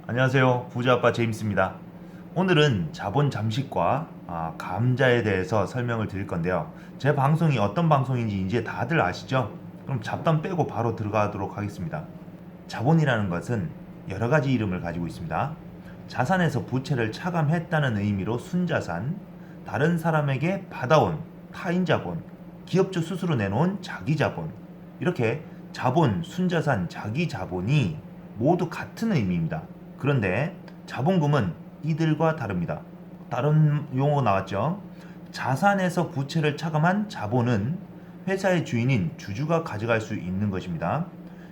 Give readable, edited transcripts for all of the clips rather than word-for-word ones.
안녕하세요. 부자아빠 제임스입니다. 오늘은 자본 잠식과 감자에 대해서 설명을 드릴 건데요. 제 방송이 어떤 방송인지 이제 다들 아시죠? 그럼 잡담 빼고 바로 들어가도록 하겠습니다. 자본이라는 것은 여러 가지 이름을 가지고 있습니다. 자산에서 부채를 차감했다는 의미로 순자산, 다른 사람에게 받아온 타인자본, 기업주 스스로 내놓은 자기자본, 이렇게 자본, 순자산, 자기자본이 모두 같은 의미입니다. 그런데 자본금은 이들과 다릅니다. 다른 용어 나왔죠? 자산에서 부채를 차감한 자본은 회사의 주인인 주주가 가져갈 수 있는 것입니다.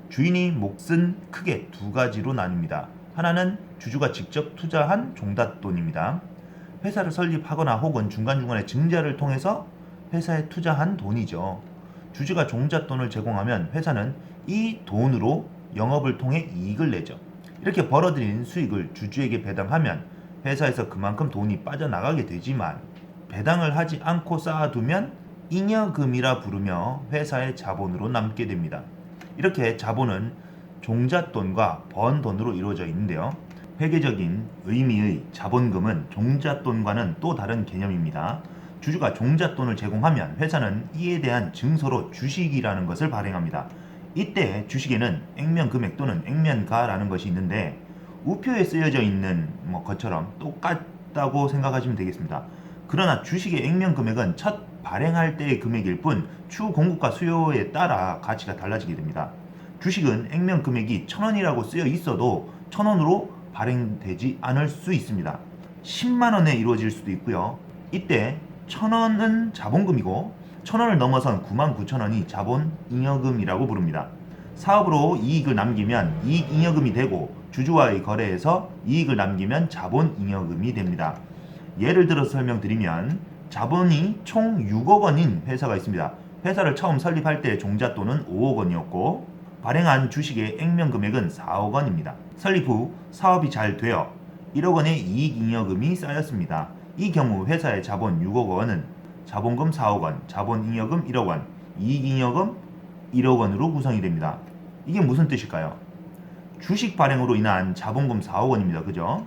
주인이 몫은 크게 두 가지로 나뉩니다. 하나는 주주가 직접 투자한 종잣돈입니다. 회사를 설립하거나 혹은 중간중간에 증자를 통해서 회사에 투자한 돈이죠. 주주가 종잣돈을 제공하면 회사는 이 돈으로 영업을 통해 이익을 내죠. 이렇게 벌어들인 수익을 주주에게 배당하면 회사에서 그만큼 돈이 빠져나가게 되지만, 배당을 하지 않고 쌓아두면 잉여금이라 부르며 회사의 자본으로 남게 됩니다. 이렇게 자본은 종잣돈과 번 돈으로 이루어져 있는데요. 회계적인 의미의 자본금은 종잣돈과는 또 다른 개념입니다. 주주가 종잣돈을 제공하면 회사는 이에 대한 증서로 주식이라는 것을 발행합니다. 이때 주식에는 액면금액 또는 액면가라는 것이 있는데, 우표에 쓰여져 있는 것처럼 똑같다고 생각하시면 되겠습니다. 그러나 주식의 액면금액은 첫 발행할 때의 금액일 뿐 추후 공급과 수요에 따라 가치가 달라지게 됩니다. 주식은 액면금액이 1,000원이라고 쓰여 있어도 1,000원으로 발행되지 않을 수 있습니다. 10만원에 이루어질 수도 있고요. 이때 1,000원은 자본금이고 1,000원을 넘어선 99,000원이 자본 잉여금이라고 부릅니다. 사업으로 이익을 남기면 이익 잉여금이 되고, 주주와의 거래에서 이익을 남기면 자본 잉여금이 됩니다. 예를 들어서 설명드리면, 자본이 총 6억 원인 회사가 있습니다. 회사를 처음 설립할 때 종잣돈은 5억 원이었고 발행한 주식의 액면 금액은 4억 원입니다. 설립 후 사업이 잘 되어 1억 원의 이익 잉여금이 쌓였습니다. 이 경우 회사의 자본 6억 원은 자본금 4억 원, 자본 잉여금 1억 원, 이익 잉여금 1억 원으로 구성이 됩니다. 이게 무슨 뜻일까요? 주식 발행으로 인한 자본금 4억 원입니다. 그죠?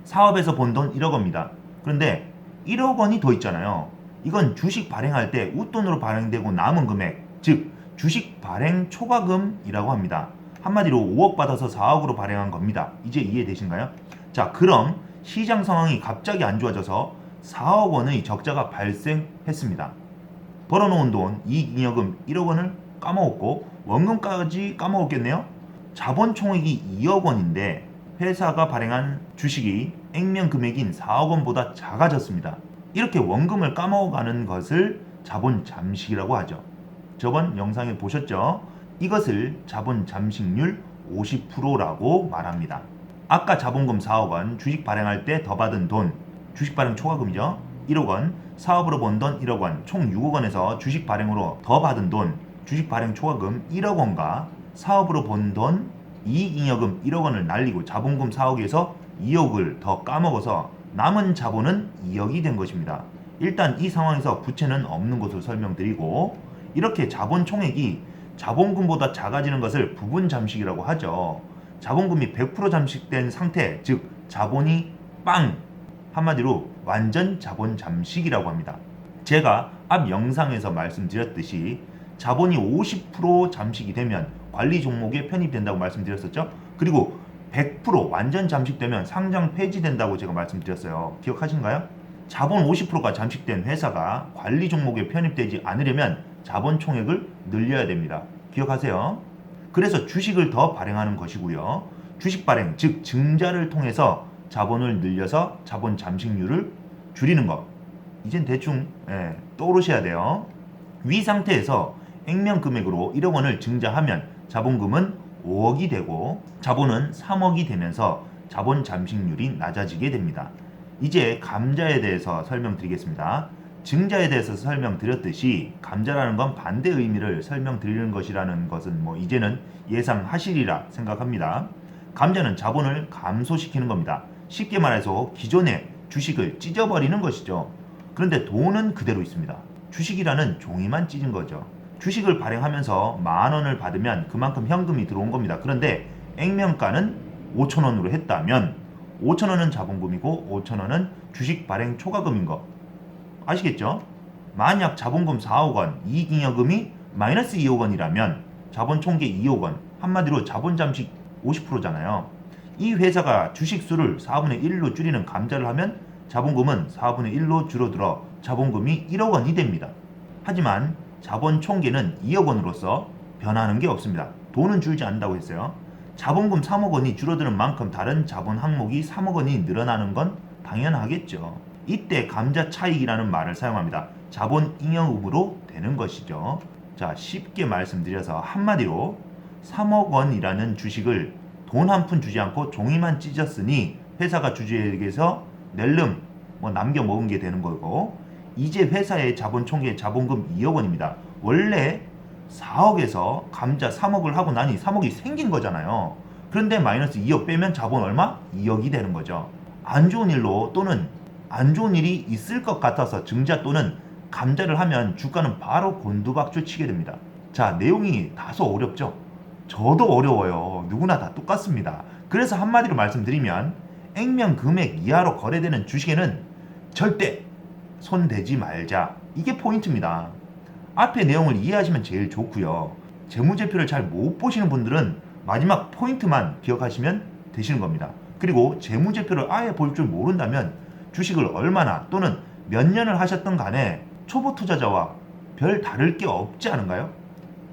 사업에서 번 돈 1억 원입니다. 그런데 1억 원이 더 있잖아요. 이건 주식 발행할 때 웃돈으로 발행되고 남은 금액, 즉 주식 발행 초과금이라고 합니다. 한마디로 5억 받아서 4억으로 발행한 겁니다. 이제 이해되신가요? 자, 그럼 시장 상황이 갑자기 안 좋아져서 4억 원의 적자가 발생했습니다. 벌어놓은 돈, 이익잉여금 1억 원을 까먹었고 원금까지 까먹었겠네요. 자본 총액이 2억 원인데 회사가 발행한 주식이 액면 금액인 4억 원보다 작아졌습니다. 이렇게 원금을 까먹어가는 것을 자본 잠식이라고 하죠. 저번 영상에 보셨죠? 이것을 자본 잠식률 50%라고 말합니다. 아까 자본금 4억 원, 주식 발행할 때 더 받은 돈, 주식 발행 초과금이죠. 1억 원, 사업으로 번 돈 1억 원, 총 6억 원에서 주식 발행으로 더 받은 돈, 주식 발행 초과금 1억 원과 사업으로 번 돈, 이익잉여금 1억 원을 날리고 자본금 4억에서 2억을 더 까먹어서 남은 자본은 2억이 된 것입니다. 일단 이 상황에서 부채는 없는 것으로 설명드리고, 이렇게 자본 총액이 자본금보다 작아지는 것을 부분 잠식이라고 하죠. 자본금이 100% 잠식된 상태, 즉 자본이 빵! 한마디로 완전 자본 잠식이라고 합니다. 제가 앞 영상에서 말씀드렸듯이 자본이 50% 잠식이 되면 관리 종목에 편입된다고 말씀드렸었죠. 그리고 100% 완전 잠식되면 상장 폐지된다고 제가 말씀드렸어요. 기억하신가요? 자본 50%가 잠식된 회사가 관리 종목에 편입되지 않으려면 자본 총액을 늘려야 됩니다. 기억하세요. 그래서 주식을 더 발행하는 것이고요. 주식 발행, 즉 증자를 통해서 자본을 늘려서 자본 잠식률을 줄이는 것. 이젠 대충 떠오르셔야 돼요. 위 상태에서 액면 금액으로 1억 원을 증자하면 자본금은 5억이 되고 자본은 3억이 되면서 자본 잠식률이 낮아지게 됩니다. 이제 감자에 대해서 설명드리겠습니다. 증자에 대해서 설명드렸듯이 감자라는 건 반대 의미를 설명드리는 것이라는 것은 이제는 예상하시리라 생각합니다. 감자는 자본을 감소시키는 겁니다. 쉽게 말해서 기존의 주식을 찢어버리는 것이죠. 그런데 돈은 그대로 있습니다. 주식이라는 종이만 찢은 거죠. 주식을 발행하면서 10,000원을 받으면 그만큼 현금이 들어온 겁니다. 그런데 액면가는 5,000원으로 했다면 5,000원은 자본금이고 5,000원은 주식 발행 초과금인 거 아시겠죠? 만약 자본금 4억 원, 이익잉여금이 마이너스 2억 원이라면 자본 총계 2억 원, 한마디로 자본 잠식 50%잖아요. 이 회사가 주식 수를 4분의 1로 줄이는 감자를 하면 자본금은 4분의 1로 줄어들어 자본금이 1억 원이 됩니다. 하지만 자본 총계는 2억 원으로서 변하는 게 없습니다. 돈은 줄지 않는다고 했어요. 자본금 3억 원이 줄어드는 만큼 다른 자본 항목이 3억 원이 늘어나는 건 당연하겠죠. 이때 감자 차익이라는 말을 사용합니다. 자본 잉여금으로 되는 것이죠. 자, 쉽게 말씀드려서 한마디로 3억 원이라는 주식을 돈 한 푼 주지 않고 종이만 찢었으니 회사가 주주에게서 낼름 남겨 먹은 게 되는 거고, 이제 회사의 자본 총계 자본금 2억 원입니다. 원래 4억에서 감자 3억을 하고 나니 3억이 생긴 거잖아요. 그런데 마이너스 2억 빼면 자본 얼마? 2억이 되는 거죠. 안 좋은 일로 또는 안 좋은 일이 있을 것 같아서 증자 또는 감자를 하면 주가는 바로 곤두박질 치게 됩니다. 자, 내용이 다소 어렵죠? 저도 어려워요. 누구나 다 똑같습니다. 그래서 한마디로 말씀드리면 액면 금액 이하로 거래되는 주식에는 절대 손대지 말자. 이게 포인트입니다. 앞의 내용을 이해하시면 제일 좋고요. 재무제표를 잘 못 보시는 분들은 마지막 포인트만 기억하시면 되시는 겁니다. 그리고 재무제표를 아예 볼 줄 모른다면 주식을 얼마나 또는 몇 년을 하셨던 간에 초보 투자자와 별 다를 게 없지 않은가요?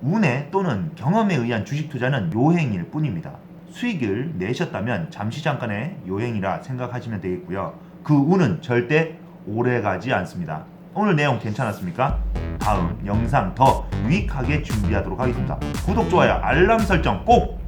운에 또는 경험에 의한 주식 투자는 요행일 뿐입니다. 수익을 내셨다면 잠시 잠깐의 요행이라 생각하시면 되겠고요. 그 운은 절대 오래 가지 않습니다. 오늘 내용 괜찮았습니까? 다음 영상 더 유익하게 준비하도록 하겠습니다. 구독, 좋아요, 알람 설정 꼭